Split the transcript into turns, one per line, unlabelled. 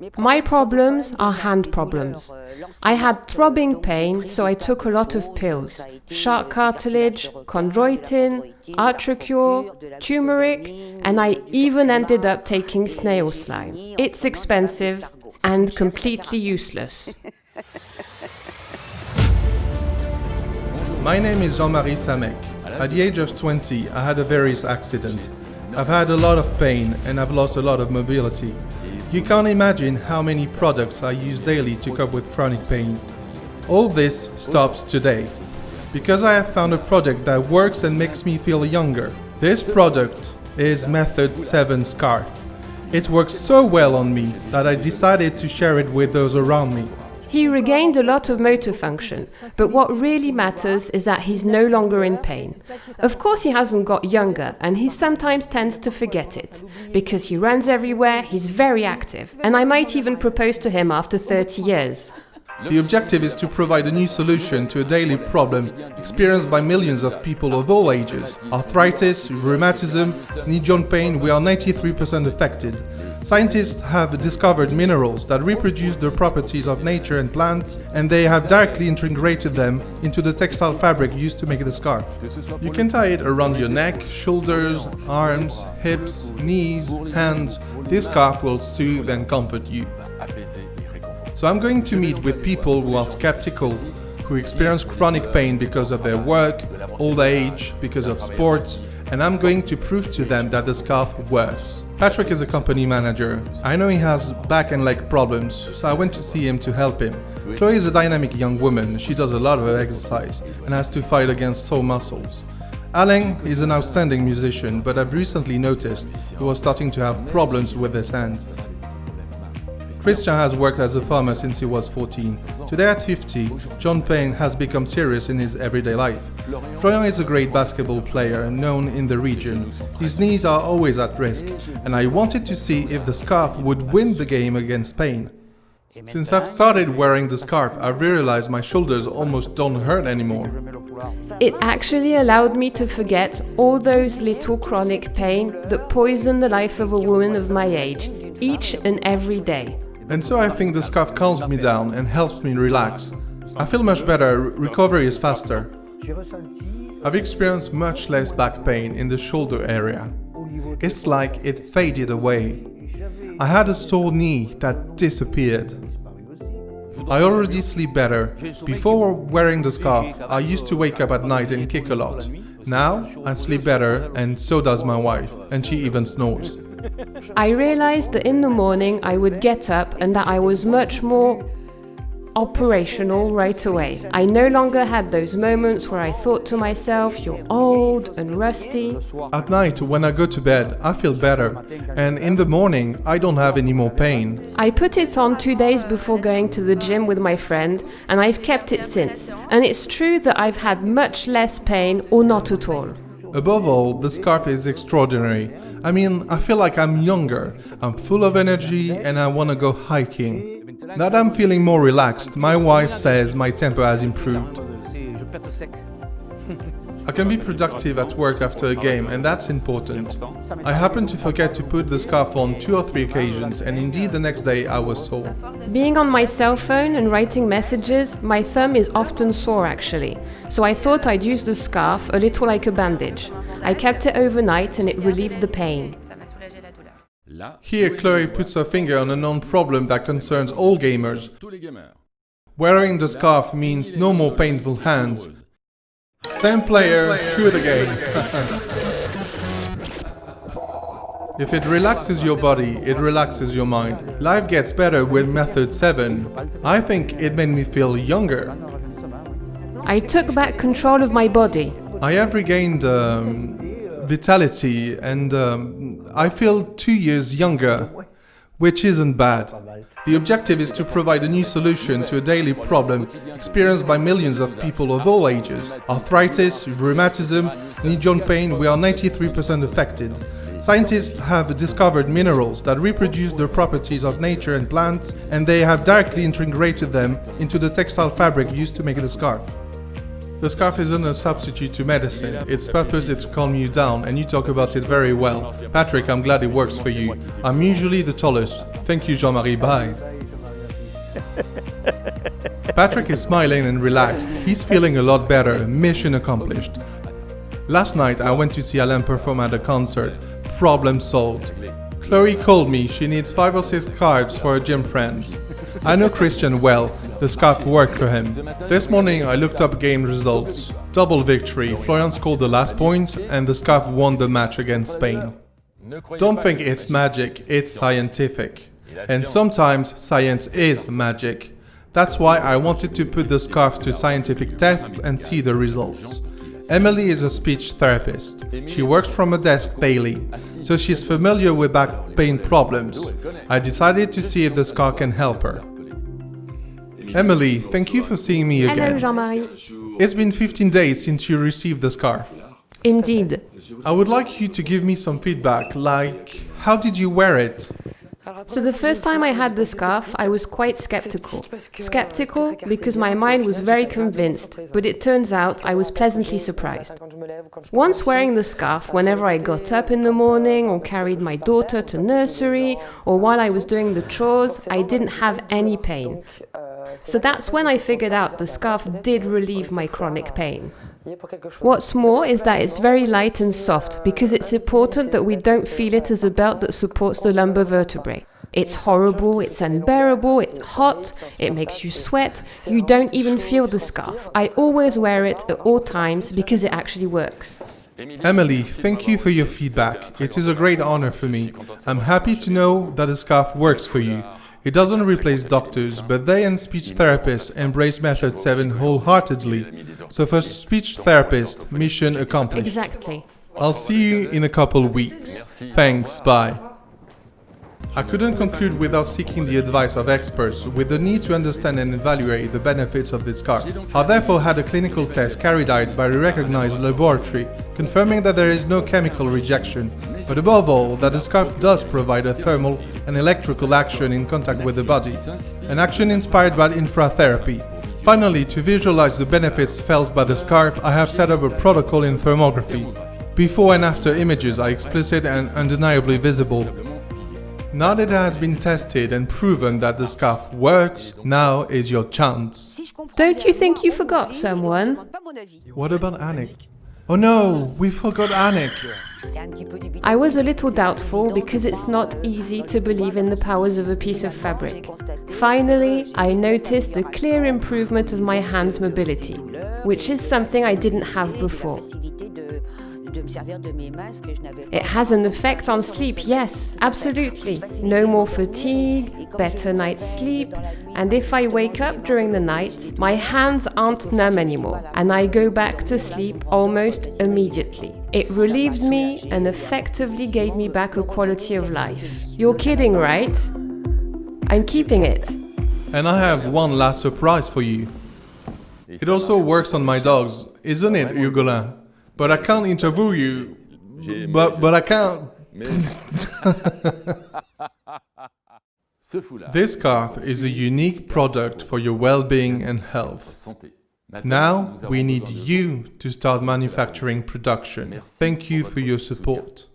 My problems are hand problems. I had throbbing pain, so I took a lot of pills. Shark cartilage, chondroitin, Artrocure, turmeric, and I even ended up taking snail slime. It's expensive and completely useless.
My name is Jean-Marie Samek. At the age of 20, I had a various accident. I've had a lot of pain and I've lost a lot of mobility. You can't imagine how many products I use daily to cope with chronic pain. All this stops today, because I have found a product that works and makes me feel younger. This product is Method 7 Scarf. It works so well on me that I decided to share it with those around me.
He regained a lot of motor function, but what really matters is that he's no longer in pain. Of course he hasn't got younger, and he sometimes tends to forget it, because he runs everywhere, he's very active, and I might even propose to him after 30 years.
The objective is to provide a new solution to a daily problem experienced by millions of people of all ages. Arthritis, rheumatism, knee joint pain, we are 93% affected. Scientists have discovered minerals that reproduce the properties of nature and plants, and they have directly integrated them into the textile fabric used to make the scarf. You can tie it around your neck, shoulders, arms, hips, knees, hands. This scarf will soothe and comfort you. So I'm going to meet with people who are skeptical, who experience chronic pain because of their work, old age, because of sports, and I'm going to prove to them that the scarf works. Patrick is a company manager. I know he has back and leg problems, so I went to see him to help him. Chloe is a dynamic young woman. She does a lot of exercise and has to fight against sore muscles. Alain is an outstanding musician, but I've recently noticed he was starting to have problems with his hands. Christian has worked as a farmer since he was 14. Today at 50, joint pain has become serious in his everyday life. Florian is a great basketball player known in the region. His knees are always at risk, and I wanted to see if the scarf would win the game against pain. Since I've started wearing the scarf, I've realized my shoulders almost don't hurt anymore.
It actually allowed me to forget all those little chronic pain that poison the life of a woman of my age, each and every day.
And so I think the scarf calms me down and helps me relax. I feel much better, recovery is faster. I've experienced much less back pain in the shoulder area. It's like it faded away. I had a sore knee that disappeared. I already sleep better. Before wearing the scarf, I used to wake up at night and kick a lot. Now I sleep better, and so does my wife, and she even snores.
I realized that in the morning I would get up and that I was much more operational right away. I no longer had those moments where I thought to myself, you're old and rusty.
At night, when I go to bed, I feel better, and in the morning, I don't have any more pain.
I put it on 2 days before going to the gym with my friend, and I've kept it since. And it's true that I've had much less pain or not at all.
Above all, the scarf is extraordinary. I mean, I feel like I'm younger, I'm full of energy, and I want to go hiking. Now that I'm feeling more relaxed, my wife says my tempo has improved. I can be productive at work after a game, and that's important. I happened to forget to put the scarf on 2 or 3 occasions, and indeed the next day I was sore.
Being on my cell phone and writing messages, my thumb is often sore actually. So I thought I'd use the scarf a little like a bandage. I kept it overnight and it relieved the pain.
Here Chloe puts her finger on a known problem that concerns all gamers. Wearing the scarf means no more painful hands. Same player, shoot again. If it relaxes your body, it relaxes your mind. Life gets better with Method 7. I think it made me feel younger.
I took back control of my body.
I have regained vitality and I feel 2 years younger, which isn't bad. The objective is to provide a new solution to a daily problem experienced by millions of people of all ages. Arthritis, rheumatism, knee joint pain, we are 93% affected. Scientists have discovered minerals that reproduce the properties of nature and plants, and they have directly integrated them into the textile fabric used to make the scarf. The scarf isn't a substitute to medicine. Its purpose is to calm you down, and you talk about it very well. Patrick, I'm glad it works for you. I'm usually the tallest. Thank you, Jean-Marie. Bye. Patrick is smiling and relaxed. He's feeling a lot better. Mission accomplished. Last night I went to see Alain perform at a concert. Problem solved. Chloe called me. She needs 5 or 6 scarves for her gym friends. I know Christian well. The scarf worked for him. This morning I looked up game results. Double victory. Florian scored the last point and the scarf won the match against Spain. Don't think it's magic, it's scientific. And sometimes science is magic. That's why I wanted to put the scarf to scientific tests and see the results. Emily is a speech therapist. She works from a desk daily, so she's familiar with back pain problems. I decided to see if the scarf can help her. Emily, thank you for seeing me again.
Hello, Jean-Marie.
It's been 15 days since you received the scarf.
Indeed.
I would like you to give me some feedback, like, how did you wear it?
So the first time I had the scarf, I was quite skeptical. Skeptical because my mind was very convinced, but it turns out I was pleasantly surprised. Once wearing the scarf, whenever I got up in the morning or carried my daughter to nursery or while I was doing the chores, I didn't have any pain. So that's when I figured out the scarf did relieve my chronic pain. What's more is that it's very light and soft because it's important that we don't feel it as a belt that supports the lumbar vertebrae. It's horrible, it's unbearable, it's hot, it makes you sweat, you don't even feel the scarf. I always wear it at all times because it actually works.
Emily, thank you for your feedback. It is a great honor for me. I'm happy to know that the scarf works for you. It doesn't replace doctors, but they and speech therapists embrace Method 7 wholeheartedly. So for speech therapist, mission accomplished.
Exactly.
I'll see you in a couple weeks. Thanks, bye. I couldn't conclude without seeking the advice of experts with the need to understand and evaluate the benefits of this scarf. I therefore had a clinical test carried out by a recognized laboratory, confirming that there is no chemical rejection, but above all, that the scarf does provide a thermal and electrical action in contact with the body, an action inspired by infratherapy. Finally, to visualize the benefits felt by the scarf, I have set up a protocol in thermography. Before and after images are explicit and undeniably visible. Now that it has been tested and proven that the scarf works, now is your chance.
Don't you think you forgot someone?
What about Annick? Oh no, we forgot Annick.
I was a little doubtful because it's not easy to believe in the powers of a piece of fabric. Finally, I noticed a clear improvement of my hand's mobility, which is something I didn't have before. It has an effect on sleep, yes, absolutely. No more fatigue, better night's sleep, and if I wake up during the night, my hands aren't numb anymore, and I go back to sleep almost immediately. It relieved me and effectively gave me back a quality of life. You're kidding, right? I'm keeping it.
And I have one last surprise for you. It also works on my dogs, isn't it, Hugolin? But I can't interview you. But I can't. This scarf is a unique product for your well-being and health. Now we need you to start manufacturing production. Thank you for your support.